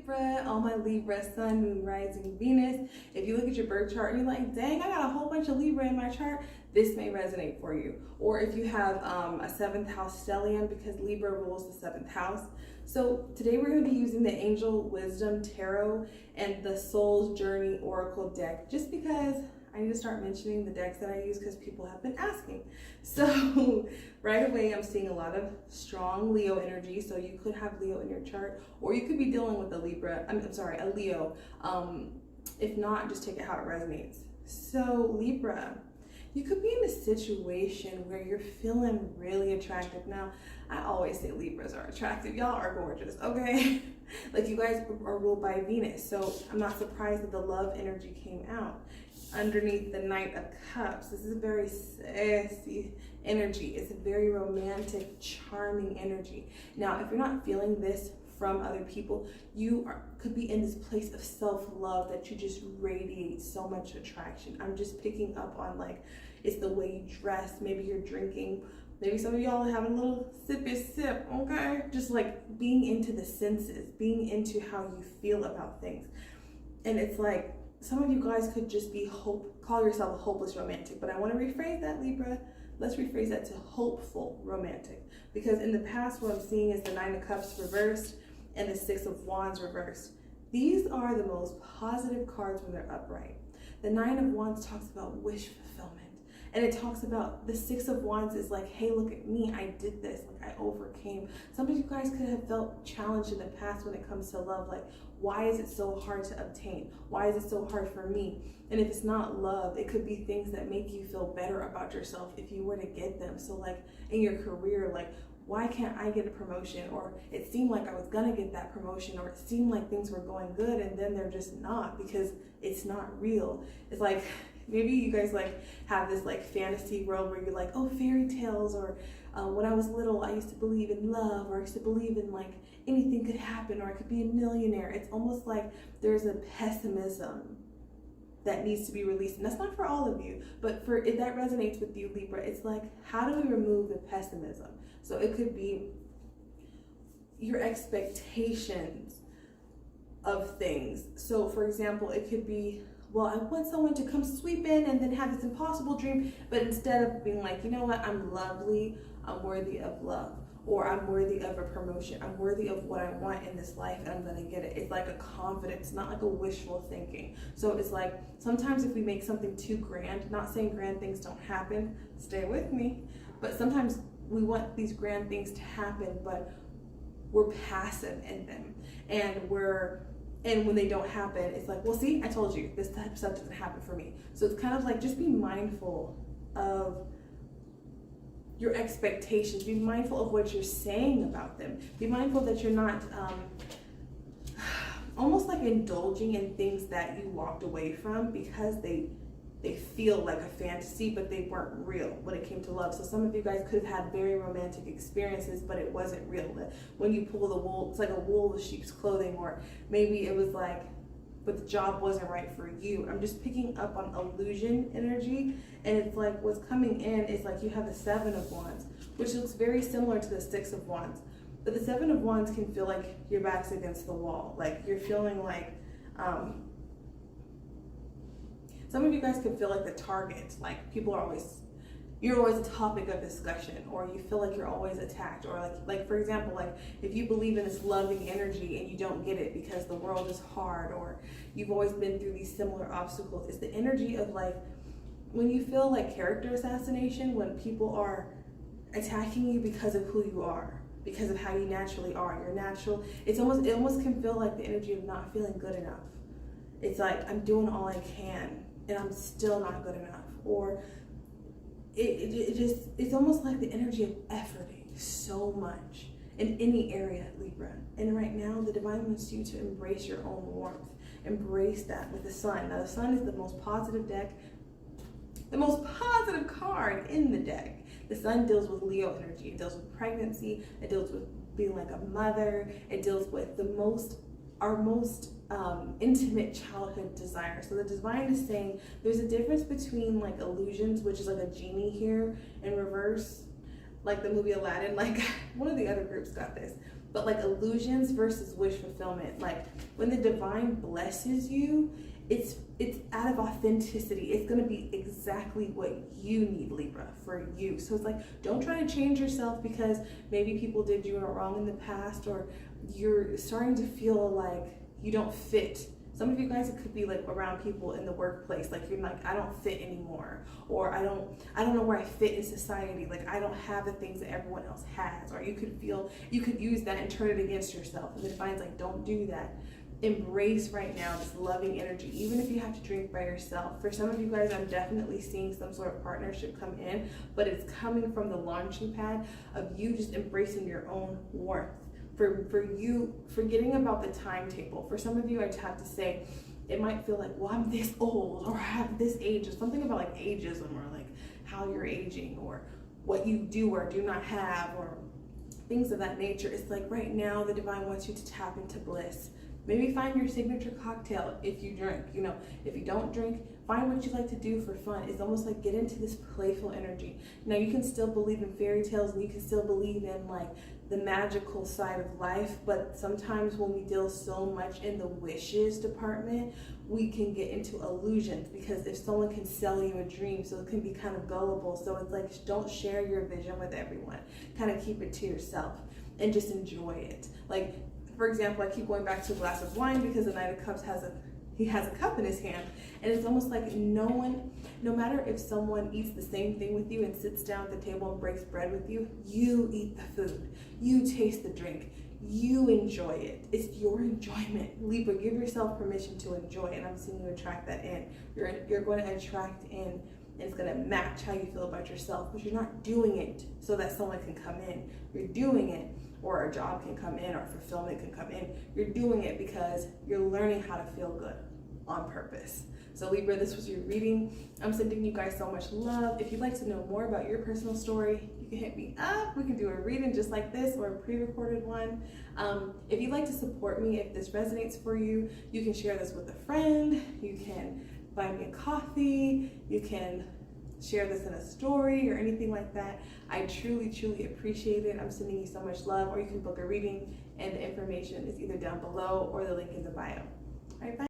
Libra, all my Libra, Sun, Moon, Rising, Venus. If you look at your birth chart and you're like, dang, I got a whole bunch of Libra in my chart, this may resonate for you. Or if you have a 7th house stellium, because Libra rules the 7th house. So today we're going to be using the Angel Wisdom Tarot and the Soul's Journey Oracle deck, just because I need to start mentioning the decks that I use because people have been asking. So right away, I'm seeing a lot of strong Leo energy. So you could have Leo in your chart, or you could be dealing with a a Leo. If not, just take it how it resonates. So Libra, you could be in a situation where you're feeling really attractive. Now, I always say Libras are attractive. Y'all are gorgeous, okay? Like, you guys are ruled by Venus. So I'm not surprised that the love energy came out. Underneath the Knight of Cups, this is a very sassy energy. It's a very romantic, charming energy. Now, if you're not feeling this from other people, you could be in this place of self-love that you just radiate so much attraction. I'm just picking up on, like, it's the way you dress. Maybe you're drinking. Maybe some of y'all are having a little sippy sip, okay? Just like being into the senses, being into how you feel about things. And it's like, some of you guys could just be call yourself a hopeless romantic, but I want to rephrase that, Libra. Let's rephrase that to hopeful romantic, because in the past what I'm seeing is the 9 of Cups reversed and the 6 of Wands reversed. These are the most positive cards when they're upright. The 9 of Wands talks about wish fulfillment, and it talks about the 6 of Wands is like, hey, look at me, I did this, like I overcame. Some of you guys could have felt challenged in the past when it comes to love, like, why is it so hard to obtain? Why is it so hard for me? And if it's not love, it could be things that make you feel better about yourself if you were to get them. So like in your career, like, why can't I get a promotion? Or it seemed like I was gonna get that promotion, or it seemed like things were going good and then they're just not, because it's not real. It's like, maybe you guys like have this like fantasy world where you're like, oh, fairy tales, or when I was little, I used to believe in love, or I used to believe in like anything could happen, or I could be a millionaire. It's almost like there's a pessimism that needs to be released. And that's not for all of you, but if that resonates with you, Libra, it's like, how do we remove the pessimism? So it could be your expectations of things. So for example, it could be, well, I want someone to come sweep in and then have this impossible dream, but instead of being like, you know what, I'm lovely, I'm worthy of love, or I'm worthy of a promotion, I'm worthy of what I want in this life and I'm gonna get it. It's like a confidence, not like a wishful thinking. So it's like, sometimes if we make something too grand, not saying grand things don't happen, stay with me, but sometimes we want these grand things to happen, but we're passive in them, and when they don't happen, it's like, well, see, I told you, this type of stuff doesn't happen for me. So it's kind of like, just be mindful of your expectations. Be mindful of what you're saying about them. Be mindful that you're not almost like indulging in things that you walked away from because they feel like a fantasy, but they weren't real when it came to love. So some of you guys could have had very romantic experiences, but it wasn't real. When you pull the wool, it's like a wool of sheep's clothing, or maybe it was like, but the job wasn't right for you. I'm just picking up on illusion energy, and it's like what's coming in is like you have the 7 of Wands, which looks very similar to the 6 of Wands. But the 7 of Wands can feel like your back's against the wall. Like you're feeling like, some of you guys could feel like the target, like you're always a topic of discussion, or you feel like you're always attacked, or like for example, like if you believe in this loving energy and you don't get it because the world is hard, or you've always been through these similar obstacles. It's the energy of like when you feel like character assassination, when people are attacking you because of who you are, because of how you naturally are. You're natural. It almost can feel like the energy of not feeling good enough. It's like, I'm doing all I can and I'm still not good enough. Or it's almost like the energy of efforting so much in any area, Libra. And right now, the divine wants you to embrace your own warmth. Embrace that with the sun. Now, the sun is the most positive card in the deck. The sun deals with Leo energy. It deals with pregnancy. It deals with being like a mother. It deals with our most intimate childhood desire. So the divine is saying there's a difference between like illusions, which is like a genie here in reverse, like the movie Aladdin. Like one of the other groups got this. but like illusions versus wish fulfillment. Like when the divine blesses you, it's out of authenticity. It's going to be exactly what you need, Libra, for you. So it's like, don't try to change yourself because maybe people did you wrong in the past, or you're starting to feel like you don't fit. Some of you guys, it could be like around people in the workplace, like you're like, I don't fit anymore, or I don't know where I fit in society, like I don't have the things that everyone else has. Or you could use that and turn it against yourself. And the divine's like, don't do that. Embrace right now this loving energy, even if you have to drink by yourself. For some of you guys, I'm definitely seeing some sort of partnership come in, but it's coming from the launching pad of you just embracing your own warmth. For you, forgetting about the timetable. For some of you, I'd have to say, it might feel like, well, I'm this old, or I have this age, or something about like ageism, or like how you're aging, or what you do or do not have, or things of that nature. It's like right now, the divine wants you to tap into bliss. Maybe find your signature cocktail if you drink. You know, if you don't drink, find what you like to do for fun. It's almost like get into this playful energy. Now you can still believe in fairy tales, and you can still believe in like the magical side of life, but sometimes when we deal so much in the wishes department, we can get into illusions, because if someone can sell you a dream, so it can be kind of gullible. So it's like, don't share your vision with everyone. Kind of keep it to yourself and just enjoy it. Like, for example, I keep going back to a glass of wine because the Knight of Cups has a cup in his hand, and it's almost like no matter if someone eats the same thing with you and sits down at the table and breaks bread with you, you eat the food, you taste the drink, you enjoy it. It's your enjoyment. Libra, give yourself permission to enjoy, and I'm seeing you attract that in. You're going to attract in, and it's going to match how you feel about yourself, but you're not doing it so that someone can come in. You're doing it, or a job can come in, or fulfillment can come in. You're doing it because you're learning how to feel good on purpose. So Libra, this was your reading. I'm sending you guys so much love. If you'd like to know more about your personal story, you can hit me up. We can do a reading just like this, or a pre-recorded one. If you'd like to support me, if this resonates for you, you can share this with a friend. You can buy me a coffee. You can share this in a story or anything like that. I truly, truly appreciate it. I'm sending you so much love. Or you can book a reading, and the information is either down below or the link in the bio. All right, bye.